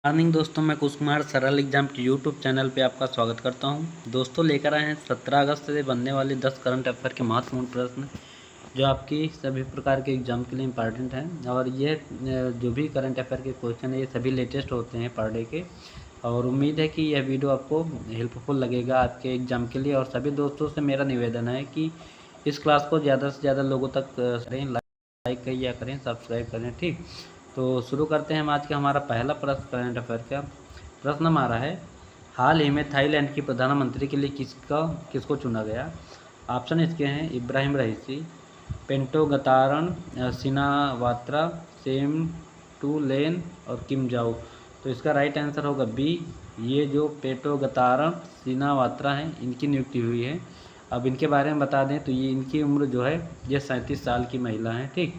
Morning दोस्तों, मैं कुश कुमार सरल एग्जाम के यूट्यूब चैनल पे आपका स्वागत करता हूं। दोस्तों, लेकर आए हैं 17 अगस्त से बनने वाले 10 करंट अफेयर के महत्वपूर्ण प्रश्न जो आपकी सभी प्रकार के एग्जाम के लिए इम्पॉर्टेंट हैं। और ये जो भी करंट अफेयर के क्वेश्चन है ये सभी लेटेस्ट होते हैं पर डे के। और उम्मीद है कि यह वीडियो आपको हेल्पफुल लगेगा आपके एग्ज़ाम के लिए। और सभी दोस्तों से मेरा निवेदन है कि इस क्लास को ज़्यादा से ज़्यादा लोगों तक करें, लाइक किया करें, सब्सक्राइब करें। ठीक, तो शुरू करते हैं हम आज का हमारा पहला प्रश्न करंट अफेयर का। प्रश्न हमारा है, हाल ही में थाईलैंड की प्रधानमंत्री के लिए किसको चुना गया। ऑप्शन इसके हैं इब्राहिम रईसी, पेंटोगतारण सिनावात्रा, सेम टूलेन और किम जाओ। तो इसका राइट आंसर होगा बी। ये जो पेंटोगतारण सिनावात्रा हैं इनकी नियुक्ति हुई है। अब इनके बारे में बता दें तो ये इनकी उम्र जो है ये 37 साल की महिला है। ठीक,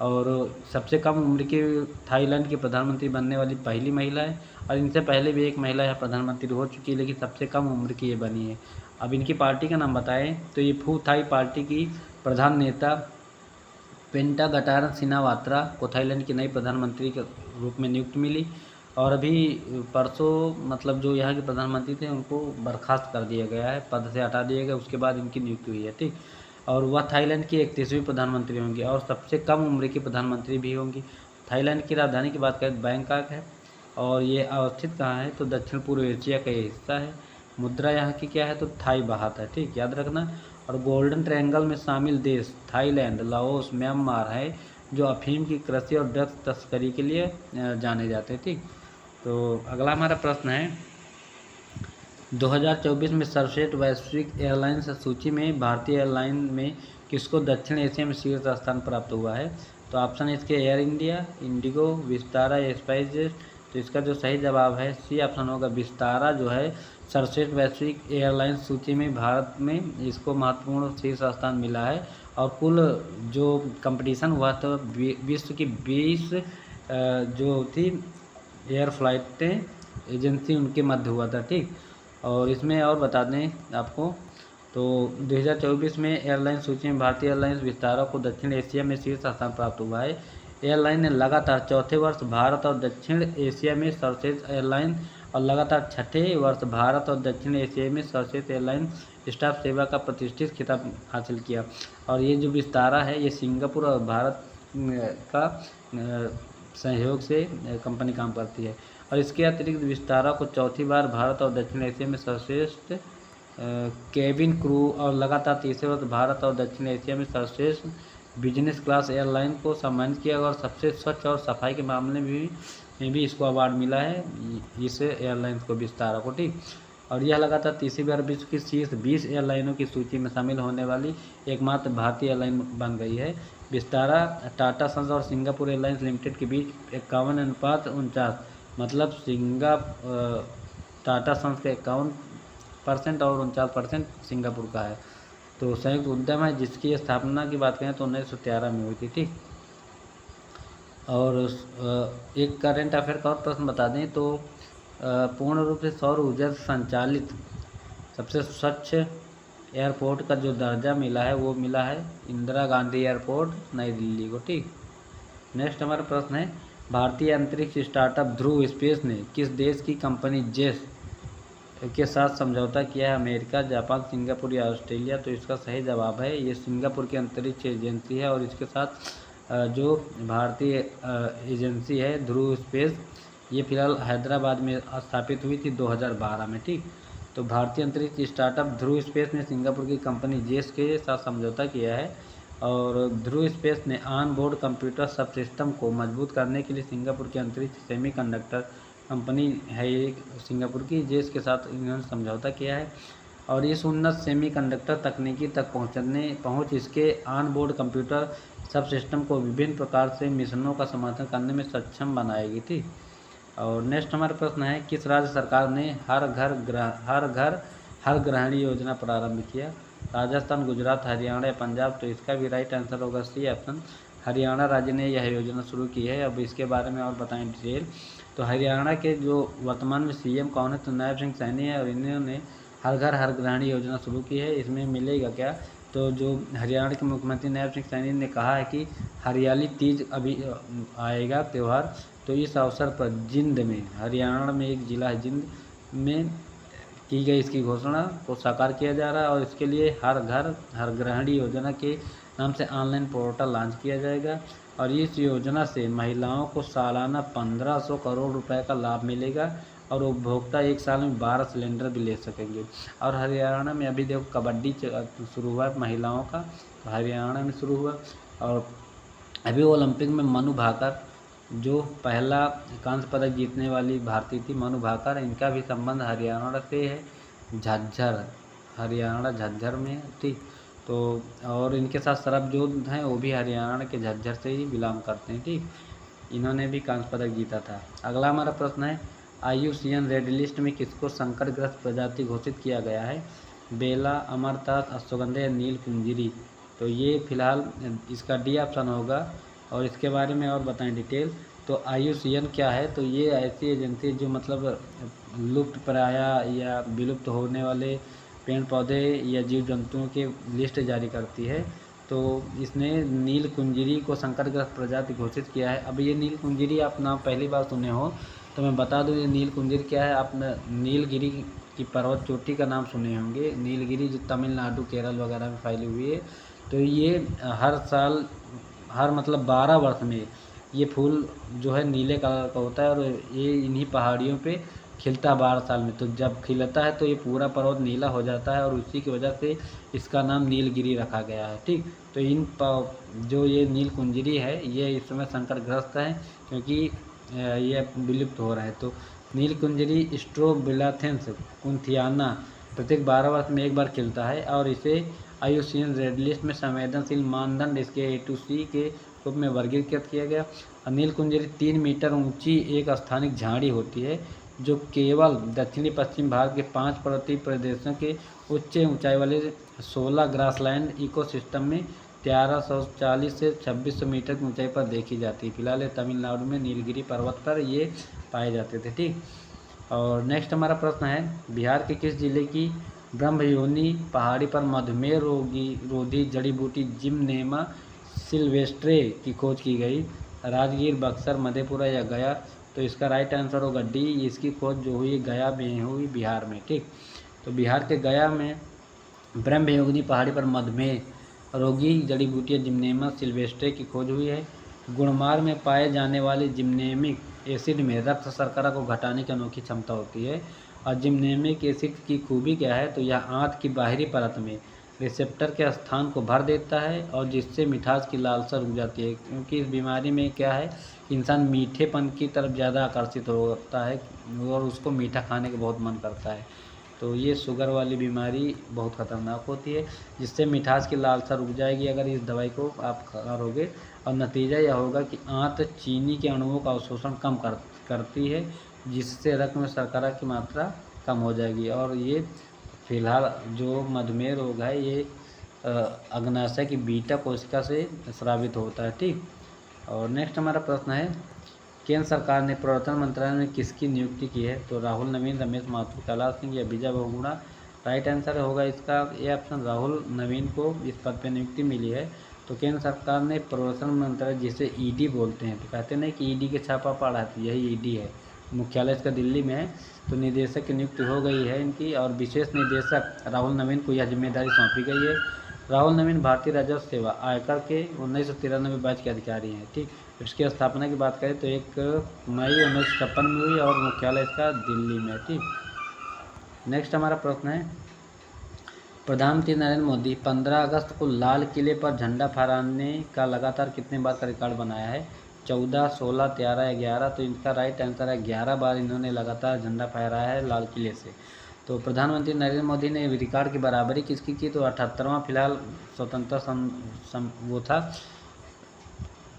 और सबसे कम उम्र की थाईलैंड की प्रधानमंत्री बनने वाली पहली महिला है। और इनसे पहले भी एक महिला यहाँ प्रधानमंत्री हो चुकी है, लेकिन सबसे कम उम्र की ये बनी है। अब इनकी पार्टी का नाम बताएं तो ये फू थाई पार्टी की प्रधान नेता पेंटागटारन सिनावात्रा को थाईलैंड की नई प्रधानमंत्री के रूप में नियुक्ति मिली। और अभी परसों मतलब जो यहाँ के प्रधानमंत्री थे उनको बर्खास्त कर दिया गया है, पद से हटा दिया गया, उसके बाद इनकी नियुक्ति हुई है। ठीक, और वह थाईलैंड की 31वीं प्रधानमंत्री होंगी और सबसे कम उम्र की प्रधानमंत्री भी होंगी। थाईलैंड की राजधानी की बात करें बैंकॉक है। और ये अवस्थित कहाँ है तो दक्षिण पूर्व एशिया का ये हिस्सा है। मुद्रा यहाँ की क्या है तो थाई बाहत है। ठीक, याद रखना। और गोल्डन ट्रायंगल में शामिल देश थाईलैंड, लाओस, म्यांमार है जो अफीम की कृषि और ड्रग्स तस्करी के लिए जाने जाते हैं। ठीक, तो अगला हमारा प्रश्न है, 2024 में सर्वश्रेष्ठ वैश्विक एयरलाइंस सूची में भारतीय एयरलाइन में किसको दक्षिण एशिया में शीर्ष स्थान प्राप्त हुआ है। तो ऑप्शन इसके air India, Indigo, Vistara, SpiceJet. तो इसका जो सही जवाब है सी ऑप्शन होगा। विस्तारा जो है सर्वश्रेष्ठ वैश्विक एयरलाइंस सूची में भारत में इसको महत्वपूर्ण शीर्ष स्थान मिला है। और कुल जो कंपटीशन हुआ तो विश्व की 20 जो थी एयर फ्लाइटें एजेंसी उनके मध्य हुआ था। ठीक, और इसमें और बता दें आपको तो 2024 में एयरलाइन सूची में भारतीय एयरलाइंस विस्तारा को दक्षिण एशिया में शीर्ष स्थान प्राप्त हुआ है। एयरलाइन ने लगातार चौथे वर्ष भारत और दक्षिण एशिया में सर्वश्रेष्ठ एयरलाइन और लगातार छठे वर्ष भारत और दक्षिण एशिया में सर्वश्रेष्ठ एयरलाइन स्टाफ सेवा का प्रतिष्ठित खिताब हासिल किया। और ये जो विस्तारा है ये सिंगापुर और भारत का सहयोग से कंपनी काम करती है। और इसके अतिरिक्त विस्तारा को चौथी बार भारत और दक्षिण एशिया में सर्वश्रेष्ठ केबिन क्रू और लगातार तीसरे वर्ष भारत और दक्षिण एशिया में सर्वश्रेष्ठ बिजनेस क्लास एयरलाइन को सम्मानित किया और सबसे स्वच्छ और सफाई के मामले में भी इसको अवार्ड मिला है इस एयरलाइंस को, विस्तारा को। ठीक, और यह लगातार तीसरी बार विश्व की शीर्ष 20 एयरलाइनों की सूची में शामिल होने वाली एकमात्र भारतीय एयरलाइन बन गई है। विस्तारा टाटा सन्स और सिंगापुर एयरलाइंस लिमिटेड के बीच 51:49, मतलब टाटा सन्स का 51% और 49% सिंगापुर का है। तो संयुक्त उद्यम है जिसकी स्थापना की बात करें तो 1913 में हुई थी। ठीक, और एक करंट अफेयर का और प्रश्न बता दें तो पूर्ण रूप से सौर ऊर्जा से संचालित सबसे स्वच्छ एयरपोर्ट का जो दर्जा मिला है वो मिला है इंदिरा गांधी एयरपोर्ट नई दिल्ली को। ठीक, नेक्स्ट हमारा प्रश्न है, भारतीय अंतरिक्ष स्टार्टअप ध्रुव स्पेस ने किस देश की कंपनी जेस के साथ समझौता किया है। अमेरिका, जापान, सिंगापुर या ऑस्ट्रेलिया। तो इसका सही जवाब है ये सिंगापुर की अंतरिक्ष एजेंसी है। और इसके साथ जो भारतीय एजेंसी है ध्रुव स्पेस, ये फिलहाल हैदराबाद में स्थापित हुई थी 2012 में। ठीक, तो भारतीय अंतरिक्ष स्टार्टअप ध्रुव स्पेस ने सिंगापुर की कंपनी जेस के साथ समझौता किया है। और ध्रुव स्पेस ने ऑन बोर्ड कंप्यूटर सब सिस्टम को मजबूत करने के लिए सिंगापुर की अंतरिक्ष सेमीकंडक्टर कंपनी है एक सिंगापुर की, जेस के साथ इन्होंने समझौता किया है। और इस उन्नत सेमीकंडक्टर तकनीकी तक पहुंच इसके ऑन बोर्ड कंप्यूटर सब सिस्टम को विभिन्न प्रकार से मिशनों का समर्थन करने में सक्षम बनाएगी थी। और नेक्स्ट हमारा प्रश्न है, किस राज्य सरकार ने हर घर हर गृहिणी योजना प्रारंभ किया। राजस्थान, गुजरात, हरियाणा या पंजाब। तो इसका भी राइट आंसर होगा सी ऑप्शन, हरियाणा राज्य ने यह योजना शुरू की है। अब इसके बारे में और बताएं डिटेल। तो हरियाणा के जो वर्तमान में सीएम कौन है तो नायब सिंह सैनी है। और इन्होंने हर घर हर गृहिणी योजना शुरू की है। इसमें मिलेगा क्या तो जो हरियाणा के मुख्यमंत्री नायब सिंह सैनी ने कहा है कि हरियाली तीज अभी आएगा त्यौहार, तो इस अवसर पर जिंद में, हरियाणा में एक ज़िला है जिंद में की गई इसकी घोषणा को साकार किया जा रहा है। और इसके लिए हर घर हर गृहिणी योजना के नाम से ऑनलाइन पोर्टल लॉन्च किया जाएगा। और इस योजना से महिलाओं को सालाना 1500 करोड़ रुपए का लाभ मिलेगा और उपभोक्ता एक साल में 12 सिलेंडर भी ले सकेंगे। और हरियाणा में अभी देखो कबड्डी शुरू हुआ है महिलाओं का, तो हरियाणा में शुरू हुआ। और अभी ओलंपिक में मनु भाकर जो पहला कांस्य पदक जीतने वाली भारतीय थी, मनु भाकर, इनका भी संबंध हरियाणा से है, झज्जर, हरियाणा झज्जर में, ठीक। तो और इनके साथ सरबजोत हैं, वो भी हरियाणा के झज्जर से ही बिलोंग करते हैं, ठीक। इन्होंने भी कांस्य पदक जीता था। अगला हमारा प्रश्न है, IUCN रेड लिस्ट में किसको संकटग्रस्त प्रजाति घोषित किया गया है? बेला, अमरतास, अश्वगंधा या नील कुंजिरी। तो ये फिलहाल इसका डी ऑप्शन होगा। और इसके बारे में और बताएं डिटेल। तो IUCN क्या है? तो ये ऐसी एजेंसी जो मतलब लुप्त प्राय या विलुप्त होने वाले पेड़ पौधे या जीव जंतुओं के लिस्ट जारी करती है। तो इसने नील कुंजिरी को संकटग्रस्त प्रजाति घोषित किया है। अब ये नील कुंजिरी आप नाम पहली बार सुने हो तो मैं बता दूं, ये नील कुंजिरी क्या है। आपने नीलगिरी की पर्वत चोटी का नाम सुने होंगे, नीलगिरी जो तमिलनाडु केरल वगैरह में फैली हुई है। तो ये हर साल हर मतलब 12 वर्ष में ये फूल जो है नीले कलर का होता है और ये इन्हीं पहाड़ियों पे खिलता है 12 साल में। तो जब खिलता है तो ये पूरा पर्वत नीला हो जाता है और उसी की वजह से इसका नाम नीलगिरी रखा गया है, ठीक। तो जो ये नील कुंजिरी है ये इस समय संकटग्रस्त है क्योंकि ये विलुप्त हो रहा है। तो नील कुंजिरी स्ट्रोबिलाथेंस कुंथियाना प्रत्येक 12 वर्ष में एक बार खिलता है और इसे IUCN रेड लिस्ट में संवेदनशील मानदंड इसके A to C के रूप में वर्गीकृत किया गया। नील कुंजिरी 3 मीटर ऊंची एक स्थानिक झाड़ी होती है जो केवल दक्षिणी पश्चिम भारत के 5 पर्वतीय प्रदेशों के उच्च ऊंचाई वाले 16 ग्रासलैंड इकोसिस्टम में 1340 से 2600 मीटर की ऊंचाई पर देखी जाती है। फिलहाल ये तमिलनाडु में नीलगिरी पर्वत पर ये पाए जाते थे, ठीक। और नेक्स्ट हमारा प्रश्न है, बिहार के किस जिले की ब्रह्मयोनी पहाड़ी पर मधुमेह रोधी जड़ी बूटी जिम्नेमा सिल्वेस्ट्रे की खोज की गई? राजगीर, बक्सर, मधेपुरा या गया? तो इसका राइट आंसर होगा डी। इसकी खोज जो हुई गया में हुई, बिहार में, ठीक। तो बिहार के गया में ब्रह्मयोगिनी पहाड़ी पर मधुमेह रोगी जड़ी बूटियाँ जिम्नेमा सिल्वेस्ट्रे की खोज हुई है। गुणमार में पाए जाने वाले जिम्नेमिक एसिड में रक्त शर्करा को घटाने की अनोखी क्षमता होती है। और जिम्नेमिक एसिड की खूबी क्या है? तो यह आंत की बाहरी परत में रिसेप्टर के स्थान को भर देता है और जिससे मिठास की लालसा रुक जाती है। क्योंकि इस बीमारी में क्या है, इंसान मीठेपन की तरफ ज़्यादा आकर्षित होता है और उसको मीठा खाने का बहुत मन करता है। तो ये शुगर वाली बीमारी बहुत ख़तरनाक होती है, जिससे मिठास की लालसा रुक जाएगी अगर इस दवाई को आप करोगे। और नतीजा यह होगा कि आंत चीनी के अणुओं का अवशोषण कम करती है, जिससे रक्त में शर्करा की मात्रा कम हो जाएगी। और ये फिलहाल जो मधुमेह रोग है ये अग्नाशय की बीटा कोशिका से स्रावित होता है, ठीक। और नेक्स्ट हमारा प्रश्न है, केंद्र सरकार ने प्रवर्तन मंत्रालय में किसकी नियुक्ति की है? तो राहुल नवीन, रमेश माथुर, कैलाश सिंह या विजय बहुगुणा? राइट आंसर होगा इसका ए ऑप्शन, राहुल नवीन को इस पद पर नियुक्ति मिली है। तो केंद्र सरकार ने प्रवर्तन मंत्रालय, जिसे ED बोलते हैं, तो कहते नहीं कि ED के छापा पड़ा है, तो यही ED है। मुख्यालय इसका दिल्ली में है। तो निदेशक की नियुक्ति हो गई है इनकी और विशेष निदेशक राहुल नवीन को यह जिम्मेदारी सौंपी गई है। राहुल नवीन भारतीय राजस्व सेवा आयकर के 1993 बैच के अधिकारी हैं, ठीक। इसकी स्थापना की बात करें तो 1 मई 1956 में हुई और मुख्यालय इसका दिल्ली में, ठीक। नेक्स्ट हमारा प्रश्न है, प्रधानमंत्री नरेंद्र मोदी 15 अगस्त को लाल किले पर झंडा फहराने का लगातार कितने बार का रिकॉर्ड बनाया है? 14, 16, 13 या 11? तो इनका राइट आंसर है 11 बार इन्होंने लगातार झंडा फहराया है लाल किले से। तो प्रधानमंत्री नरेंद्र मोदी ने रिकॉर्ड की बराबरी किसकी की? तो 78वां फिलहाल स्वतंत्रता वो था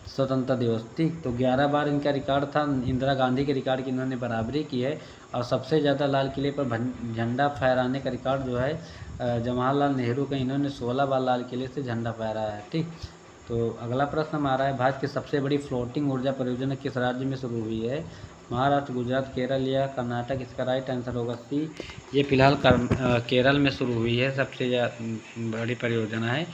स्वतंत्रता दिवस, ठीक। तो 11 बार इनका रिकॉर्ड था। इंदिरा गांधी के रिकॉर्ड की इन्होंने बराबरी की है। और सबसे ज़्यादा लाल किले पर झंडा फहराने का रिकॉर्ड जो है जवाहरलाल नेहरू का, इन्होंने 16 बार लाल किले से झंडा फहराया है, ठीक। तो अगला प्रश्न हमारा है, भारत की सबसे बड़ी फ्लोटिंग ऊर्जा परियोजना किस राज्य में शुरू हुई है? महाराष्ट्र, गुजरात, केरल या कर्नाटक? इसका राइट आंसर होगा सी। ये फिलहाल केरल में शुरू हुई है, सबसे बड़ी परियोजना है।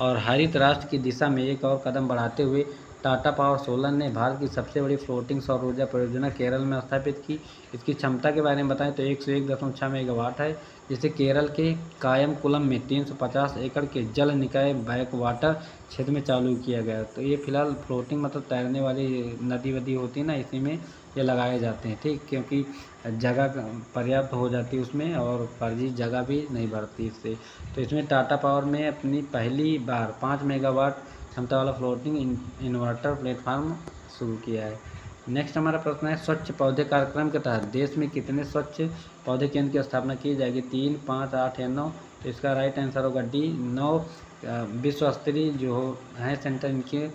और हरित राष्ट्र की दिशा में एक और कदम बढ़ाते हुए टाटा पावर सोलर ने भारत की सबसे बड़ी फ्लोटिंग सौर ऊर्जा परियोजना केरल में स्थापित की। इसकी क्षमता के बारे में बताएं तो 101.6 मेगावाट है, जिसे केरल के कायमकुलम में 350 एकड़ के जल निकाय बैक वाटर क्षेत्र में चालू किया गया। तो ये फिलहाल फ्लोटिंग मतलब तैरने वाली नदी वदी होती है ना, इसी में ये लगाए जाते हैं, ठीक, क्योंकि जगह पर्याप्त हो जाती है उसमें और फर्जी जगह भी नहीं भरती इससे। तो इसमें टाटा पावर में अपनी पहली बार 5 मेगावाट क्षमता वाला फ्लोटिंग इन्वर्टर प्लेटफार्म शुरू किया है। नेक्स्ट हमारा प्रश्न है, स्वच्छ पौधे कार्यक्रम के तहत देश में कितने स्वच्छ पौधे केंद्र की स्थापना की जाएगी? 3, 5, 8 या 9? तो इसका राइट आंसर होगा डी 9। विश्व स्तरीय जो है सेंटर इनके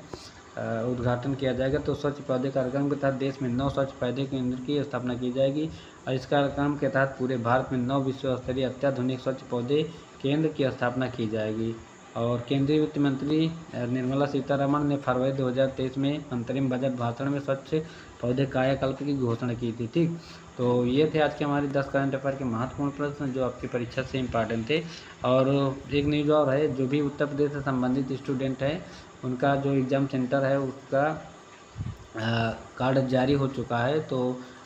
उद्घाटन किया जाएगा। तो स्वच्छ पौधे कार्यक्रम के तहत देश में 9 स्वच्छ पौधे केंद्र की स्थापना की जाएगी और इस कार्यक्रम के तहत पूरे भारत में 9 विश्व स्तरीय अत्याधुनिक स्वच्छ पौधे केंद्र की स्थापना की जाएगी। और केंद्रीय वित्त मंत्री निर्मला सीतारमण ने फरवरी 2023 में अंतरिम बजट भाषण में स्वच्छ पौधे कायाकल्प की घोषणा की थी, ठीक। तो ये थे आज के हमारे 10 करंट अफेयर के महत्वपूर्ण प्रश्न जो आपकी परीक्षा से इम्पॉर्टेंट थे। और एक न्यूज़ और है, जो भी उत्तर प्रदेश से संबंधित स्टूडेंट है उनका जो एग्ज़ाम सेंटर है उसका कार्ड जारी हो चुका है। तो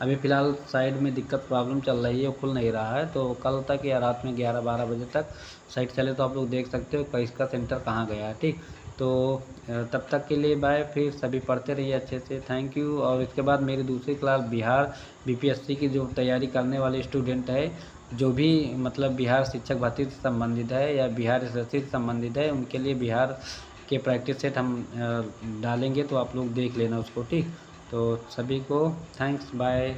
अभी फ़िलहाल साइड में दिक्कत प्रॉब्लम चल रही है, वो खुल नहीं रहा है। तो कल तक या रात में 11-12 बजे तक साइट चले तो आप लोग देख सकते हो कि इसका सेंटर कहाँ गया है, ठीक। तो तब तक के लिए बाय, फिर सभी पढ़ते रहिए अच्छे से, थैंक यू। और इसके बाद मेरी दूसरी क्लास बिहार बीपीएससी की जो तैयारी करने वाले स्टूडेंट है, जो भी मतलब बिहार शिक्षक भर्ती से संबंधित है या बिहार एसएससी से संबंधित है, उनके लिए बिहार के प्रैक्टिस सेट हम डालेंगे, तो आप लोग देख लेना उसको, ठीक। तो सभी को थैंक्स, बाय।